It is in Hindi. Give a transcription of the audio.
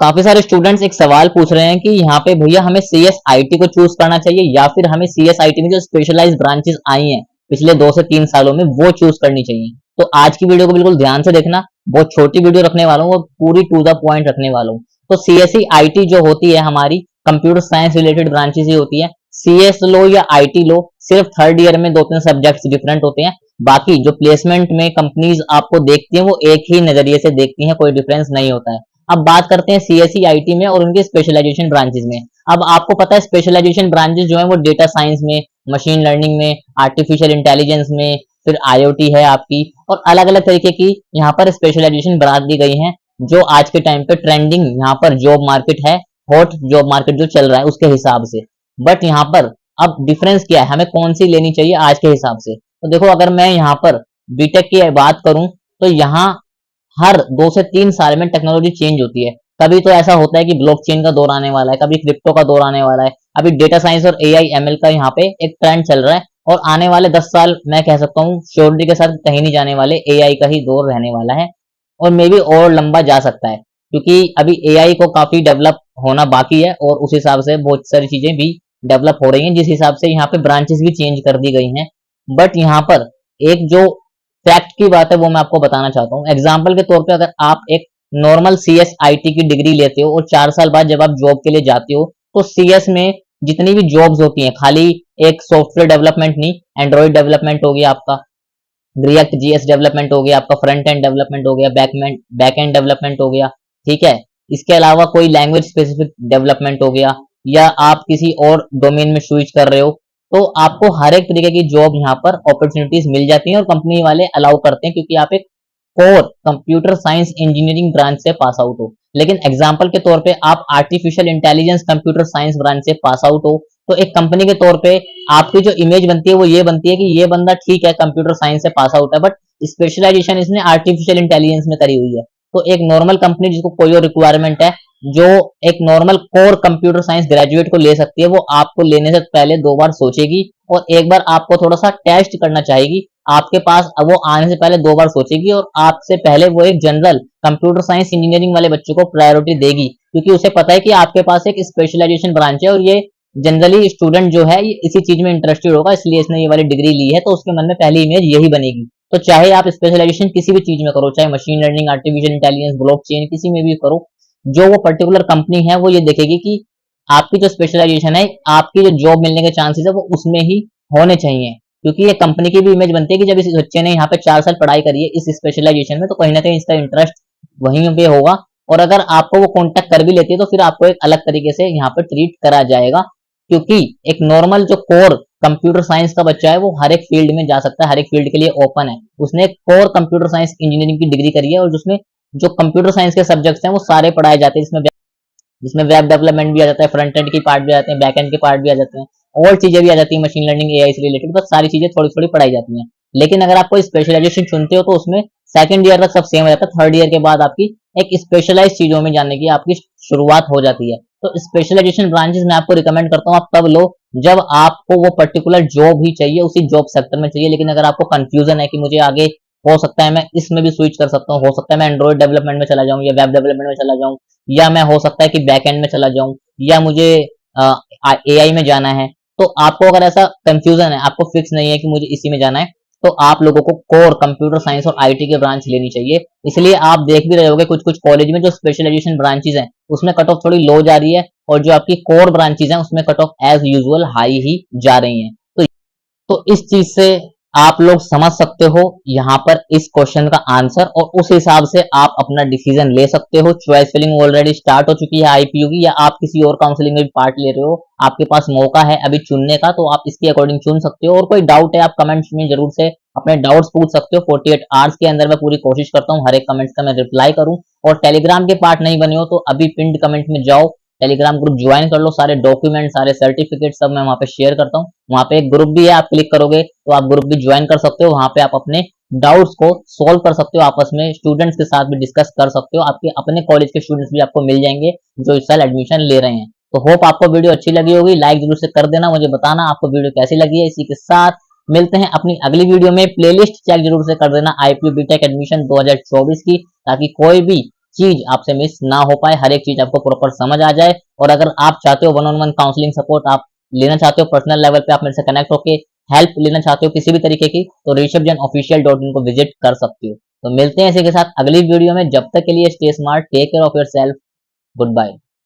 काफी सारे स्टूडेंट्स एक सवाल पूछ रहे हैं कि यहाँ पे भैया हमें सी एस आई टी को चूज करना चाहिए या फिर हमें सी एस आई टी में जो स्पेशलाइज्ड ब्रांचेस आई हैं पिछले 2 से 3 सालों में वो चूज करनी चाहिए। तो आज की वीडियो को बिल्कुल ध्यान से देखना, बहुत छोटी वीडियो रखने वाला हूँ और पूरी टू द पॉइंट रखने वाला हूँ। तो C S C I T जो होती है हमारी कंप्यूटर साइंस रिलेटेड ब्रांचेस ही होती है। सी एस लो या आई टी लो सिर्फ थर्ड ईयर में 2-3 सब्जेक्ट्स डिफरेंट होते हैं, बाकी जो प्लेसमेंट में कंपनीज आपको देखती हैं वो एक ही नजरिए से देखती हैं, कोई डिफरेंस नहीं होता है। अब बात करते हैं सीएसई आईटी में और उनके स्पेशलाइजेशन ब्रांचेस में। अब आपको पता है स्पेशलाइजेशन ब्रांचेस जो है वो डेटा साइंस में, मशीन लर्निंग में, आर्टिफिशियल इंटेलिजेंस में, फिर आईओटी है आपकी, और अलग अलग तरीके की यहाँ पर स्पेशलाइजेशन ब्रांच दी गई है जो आज के टाइम पे ट्रेंडिंग यहाँ पर जॉब मार्केट है, हॉट जॉब मार्केट जो चल रहा है उसके हिसाब से। बट यहाँ पर अब डिफरेंस क्या है, हमें कौन सी लेनी चाहिए आज के हिसाब से। तो देखो, अगर मैं यहाँ पर बीटेक की बात करूं तो यहाँ हर 2 से 3 साल में टेक्नोलॉजी चेंज होती है। कभी तो ऐसा होता है कि ब्लॉकचेन का दौर आने वाला है, कभी क्रिप्टो का दौर आने वाला है, अभी डेटा साइंस और एआई एमएल का यहाँ पे एक ट्रेंड चल रहा है, और आने वाले 10 साल मैं कह सकता हूँ श्योरिटी के साथ कहीं नहीं जाने वाले, एआई का ही दौर रहने वाला है। और मे बी और लंबा जा सकता है क्योंकि अभी एआई को काफी डेवलप होना बाकी है और उस हिसाब से बहुत सारी चीजें भी डेवलप हो रही हैं, जिस हिसाब से यहाँ पे ब्रांचेस भी चेंज कर दी गई हैं। बट यहाँ पर एक जो फैक्ट की बात है वो मैं आपको बताना चाहता हूँ। एग्जाम्पल के तौर पे अगर आप एक normal C S I T की डिग्री लेते हो और 4 साल बाद जब आप जॉब के लिए जाते हो तो सी एस में जितनी भी जॉब्स होती हैं, खाली एक सॉफ्टवेयर डेवलपमेंट नहीं, एंड्रॉइड डेवलपमेंट हो गया आपका, रिएक्ट जीएस डेवलपमेंट हो गया आपका, फ्रंट एंड डेवलपमेंट हो गया, बैक एंड डेवलपमेंट हो गया, ठीक है। इसके अलावा कोई लैंग्वेज स्पेसिफिक डेवलपमेंट हो गया, या आप किसी और डोमेन में स्विच कर रहे हो, तो आपको हर एक तरीके की जॉब यहाँ पर अपॉर्चुनिटीज मिल जाती हैं और कंपनी वाले अलाउ करते हैं क्योंकि आप एक core computer science engineering branch से पास आउट हो। लेकिन एग्जाम्पल के तौर पे आप artificial intelligence computer science branch से पास आउट हो, तो एक कंपनी के तौर पे आपकी जो इमेज बनती है वो ये बनती है कि ये बंदा ठीक है कंप्यूटर साइंस से पास आउट है, बट स्पेशलाइजेशन इसने आर्टिफिशियल इंटेलिजेंस में करी हुई है। तो एक नॉर्मल कंपनी जिसको कोई और रिक्वायरमेंट है, जो एक normal core computer science graduate को ले सकती है, वो आपको लेने से पहले 2 बार सोचेगी और एक बार आपको थोड़ा सा टेस्ट करना चाहेगी। आपके पास वो आने से पहले 2 बार सोचेगी और आपसे पहले वो एक जनरल कंप्यूटर साइंस इंजीनियरिंग वाले बच्चों को प्रायोरिटी देगी क्योंकि उसे पता है कि आपके पास एक स्पेशलाइजेशन ब्रांच है और ये जनरली स्टूडेंट जो है ये इसी चीज में इंटरेस्टेड होगा, इसलिए इसने ये वाली डिग्री ली है, तो उसके मन में पहली इमेज यही बनेगी। तो चाहे आप स्पेशलाइजेशन किसी भी चीज में करो, चाहे machine learning, artificial intelligence, blockchain, किसी में भी करो, जो वो पर्टिकुलर कंपनी है वो ये देखेगी कि आपकी जो स्पेशलाइजेशन है, आपकी जो जॉब मिलने के चांसेस है वो उसमें ही होने चाहिए। क्योंकि ये कंपनी की भी इमेज बनती है कि जब इस बच्चे ने यहाँ पे 4 साल पढ़ाई करी है इस स्पेशलाइजेशन में, तो कहीं ना कहीं इसका इंटरेस्ट वहीं पे होगा, और अगर आपको वो कॉन्टेक्ट कर भी लेती है तो फिर आपको एक अलग तरीके से यहाँ पे ट्रीट करा जाएगा। क्योंकि एक नॉर्मल जो कोर कंप्यूटर साइंस का बच्चा है वो हर एक फील्ड में जा सकता है, हर एक फील्ड के लिए ओपन है। उसने एक कोर कंप्यूटर साइंस इंजीनियरिंग की डिग्री करी है और जिसमें जो कंप्यूटर साइंस के सब्जेक्ट्स हैं वो सारे पढ़ाए जाते हैं, जिसमें वेब डेवलपमेंट भी आ जाता है, फ्रंट एंड की पार्ट भी आ जाते हैं, बैक एंड के पार्ट भी आ जाते हैं, और चीजें भी आ जाती है मशीन लर्निंग एआई से रिलेटेड, बस सारी चीजें थोड़ी थोड़ी पढ़ाई जाती हैं। लेकिन अगर आप कोई स्पेशलाइजेशन चुनते हो तो उसमें सेकंड ईयर तक सब सेम हो जाता है, थर्ड ईयर के बाद आपकी एक स्पेशलाइज चीजों में जाने की आपकी शुरुआत हो जाती है। तो स्पेशलाइजेशन ब्रांचेस मैं आपको रिकमेंड करता हूँ आप तब लो जब आपको वो पर्टिकुलर जॉब ही चाहिए, उसी जॉब सेक्टर में चाहिए। लेकिन अगर आपको कंफ्यूजन है कि मुझे आगे हो सकता है मैं इसमें भी स्विच कर सकता हूँ, हो सकता है मैं एंड्रॉइड डेवलपमेंट में चला जाऊँ या वेब डेवलपमेंट में चला जाऊँ, या मैं हो सकता है कि बैक एंड में चला जाऊं, या मुझे एआई में जाना है, तो आपको अगर ऐसा कंफ्यूजन है, आपको फिक्स नहीं है कि मुझे इसी में जाना है, तो आप लोगों को कोर कंप्यूटर साइंस और आईटी के ब्रांच लेनी चाहिए। इसलिए आप देख भी रहे होगे कुछ कुछ कॉलेज में जो स्पेशलाइजेशन ब्रांचेस हैं उसमें कट ऑफ थोड़ी लो जा रही है, और जो आपकी कोर ब्रांचेस हैं उसमें cut off as usual high ही जा रही हैं। तो इस चीज से आप लोग समझ सकते हो यहाँ पर इस क्वेश्चन का आंसर, और उस हिसाब से आप अपना डिसीजन ले सकते हो। चॉइस फिलिंग ऑलरेडी स्टार्ट हो चुकी है आईपीयू की, या आप किसी और काउंसलिंग में भी पार्ट ले रहे हो, आपके पास मौका है अभी चुनने का, तो आप इसके अकॉर्डिंग चुन सकते हो। और कोई डाउट है आप कमेंट्स में जरूर से अपने डाउट्स पूछ सकते हो। 48 आवर्स के अंदर मैं पूरी कोशिश करता हूँ हर एक कमेंट्स का मैं रिप्लाई करूँ। और टेलीग्राम के पार्ट नहीं बने हो तो अभी पिंड कमेंट में जाओ, टेलीग्राम ग्रुप ज्वाइन कर लो, सारे डॉक्यूमेंट, सारे सर्टिफिकेट सब मैं वहां पे शेयर करता हूँ। वहां पे एक ग्रुप भी है, आप क्लिक करोगे तो आप ग्रुप भी ज्वाइन कर सकते हो। वहां पे आप अपने डाउट्स को सोल्व कर सकते हो, आपस में स्टूडेंट्स के साथ भी डिस्कस कर सकते हो, आपके अपने कॉलेज के स्टूडेंट्स भी आपको मिल जाएंगे जो इस साल एडमिशन ले रहे हैं। तो होप आपको वीडियो अच्छी लगी होगी, लाइक जरूर से कर देना, मुझे बताना आपको वीडियो कैसी लगी है। इसी के साथ मिलते हैं अपनी अगली वीडियो में। प्लेलिस्ट चेक जरूर से कर देना आईपीयू बीटेक एडमिशन 2024 की, ताकि कोई भी चीज आपसे मिस ना हो पाए, हर एक चीज आपको प्रॉपर समझ आ जाए। और अगर आप चाहते हो one on one counselling support आप लेना चाहते हो, पर्सनल लेवल पे आप मेरे से कनेक्ट होके हेल्प लेना चाहते हो किसी भी तरीके की, तो rishabjanofficial.in को विजिट कर सकते हो। तो मिलते हैं इसी के साथ अगली वीडियो में, जब तक के लिए stay smart, take care of yourself, good bye.